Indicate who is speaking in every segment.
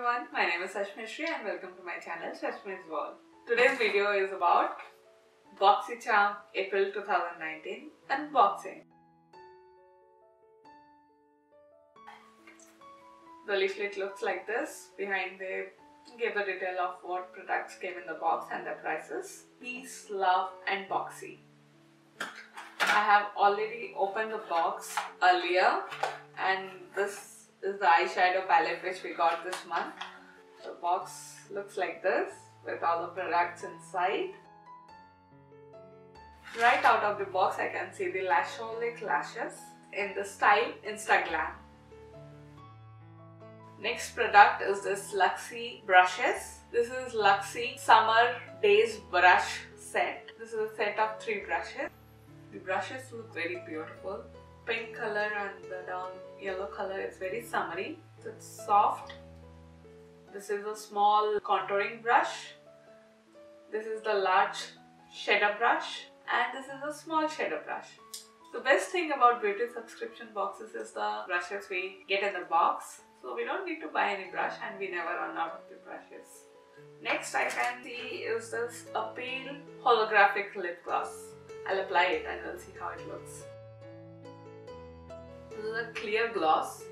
Speaker 1: everyone, my name is Ashmishri and welcome to my channel Shashmi's World. Today's video is about Boxy Charm April 2019 unboxing. The leaflet looks like this. Behind they give a detail of what products came in the box and their prices. Peace, love and Boxy. I have already opened the box earlier and this is the eyeshadow palette which we got this month. The box looks like this with all the products inside. Right out of the box I can see the Lasholic lashes in the style Instaglam. Next product is this Luxy brushes. This is Luxy Summer Days brush set. This is a set of 3 brushes. The brushes look very beautiful. Pink color and the down yellow color is very summery. So it's soft. This is a small contouring brush. This is the large shader brush and this is a small shader brush. The best thing about beauty subscription boxes is the brushes we get in the box. So we don't need to buy any brush and we never run out of the brushes. Next I can see is this Appeal holographic lip gloss. I'll apply it and we'll see how it looks. This is a clear gloss.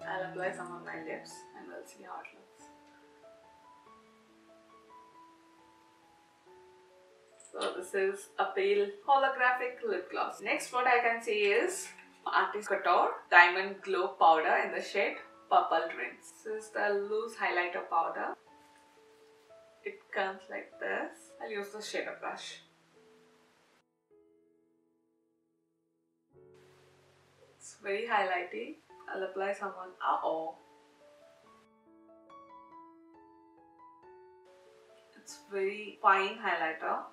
Speaker 1: I'll apply some on my lips and we'll see how it looks. So this is Appeal holographic lip gloss. Next what I can see is Artist Couture Diamond Glow Powder in the shade Purple Rinse. This is the loose highlighter powder. It comes like this. I'll use the shader brush. It's very highlighty. I'll apply some on. It's very fine highlighter.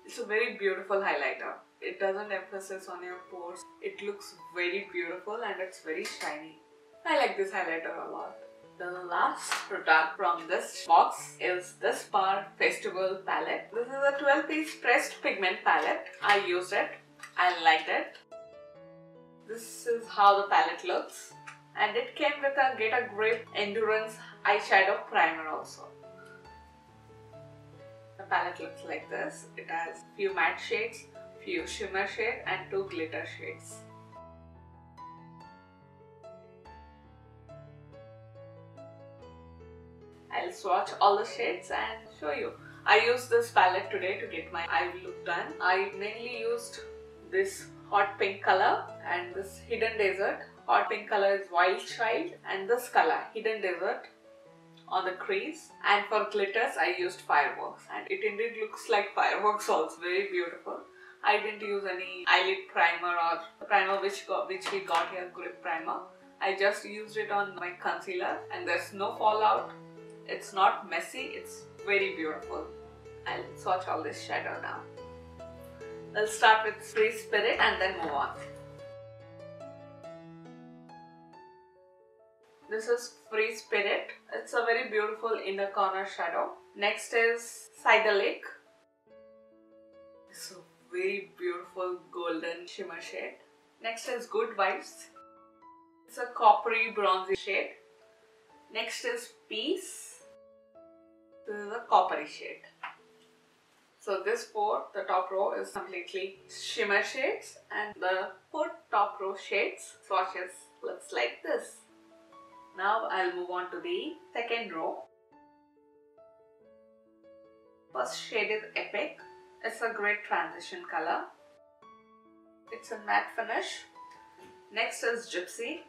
Speaker 1: It's a very beautiful highlighter. It doesn't emphasize on your pores. It looks very beautiful and it's very shiny. I like this highlighter a lot. The last product from this box is this Par Festival palette. This is a 12-piece pressed pigment palette. I used it. I liked it. This is how the palette looks. And it came with a Get a Grip Endurance eyeshadow primer also. The palette looks like this. It has few matte shades, few shimmer shades and 2 glitter shades. I'll swatch all the shades and show you. I used this palette today to get my eye look done. I mainly used this hot pink color and this Hidden Desert. Hot pink color is Wild Child and this color Hidden Desert on the crease. And for glitters I used Fireworks and it indeed looks like fireworks also. Very beautiful. I didn't use any eyelid primer or the primer which we got here, grip primer. I just used it on my concealer and there's no fallout. It's not messy, it's very beautiful. I'll swatch all this shadow now. I'll start with Free Spirit and then move on. This is Free Spirit. It's a very beautiful inner corner shadow. Next is Psychedelic. It's a very beautiful golden shimmer shade. Next is Good Vibes. It's a coppery bronzy shade. Next is Peace. This is a coppery shade. So this 4, the top row is completely shimmer shades and the 4 top row shades swatches looks like this. Now I'll move on to the second row. First shade is Epic. It's a great transition color. It's a matte finish. Next is Gypsy.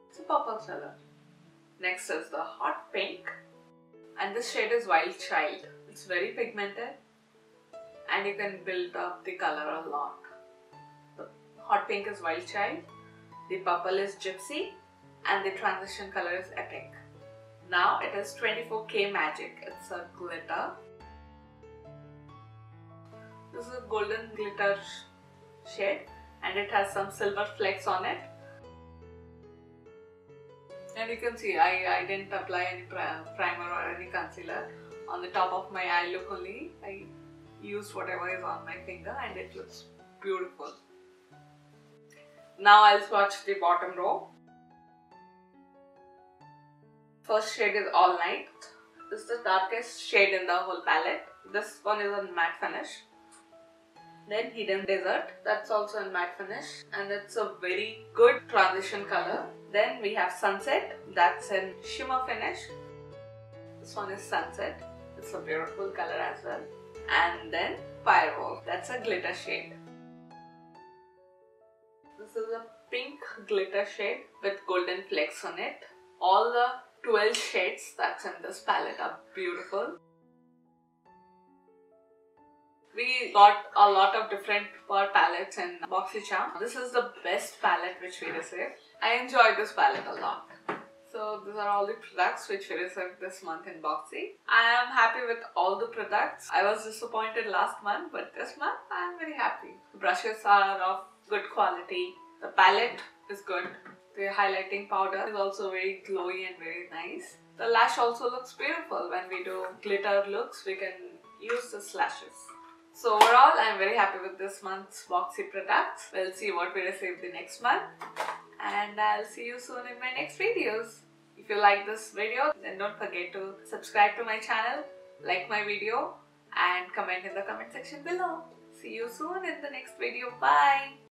Speaker 1: It's a purple color. Next is the Hot Pink. And this shade is Wild Child. It's very pigmented and you can build up the color a lot. The Hot Pink is Wild Child, the purple is Gypsy and the transition color is Epic. Now it is 24K Magic. It's a glitter. This is a golden glitter shade and it has some silver flecks on it. And you can see I didn't apply any primer or any concealer. On the top of my eye look only, I used whatever is on my finger and it looks beautiful. Now I'll swatch the bottom row. First shade is All Night. This is the darkest shade in the whole palette. This one is a matte finish. Then Hidden Desert, that's also in matte finish and it's a very good transition color. Then we have Sunset, that's in shimmer finish. This one is Sunset, it's a beautiful color as well. And then Fireball, that's a glitter shade. This is a pink glitter shade with golden flakes on it. All the 12 shades that's in this palette are beautiful. We got a lot of different palettes in Boxy. This is the best palette which we received. I enjoyed this palette a lot. So these are all the products which we received this month in Boxy. I am happy with all the products. I was disappointed last month, but this month I am very happy. The brushes are of good quality. The palette is good. The highlighting powder is also very glowy and very nice. The lash also looks beautiful. When we do glitter looks, we can use the lashes. So overall, I am very happy with this month's Boxy products. We'll see what we receive the next month. And I'll see you soon in my next videos. If you like this video, then don't forget to subscribe to my channel, like my video and comment in the comment section below. See you soon in the next video. Bye!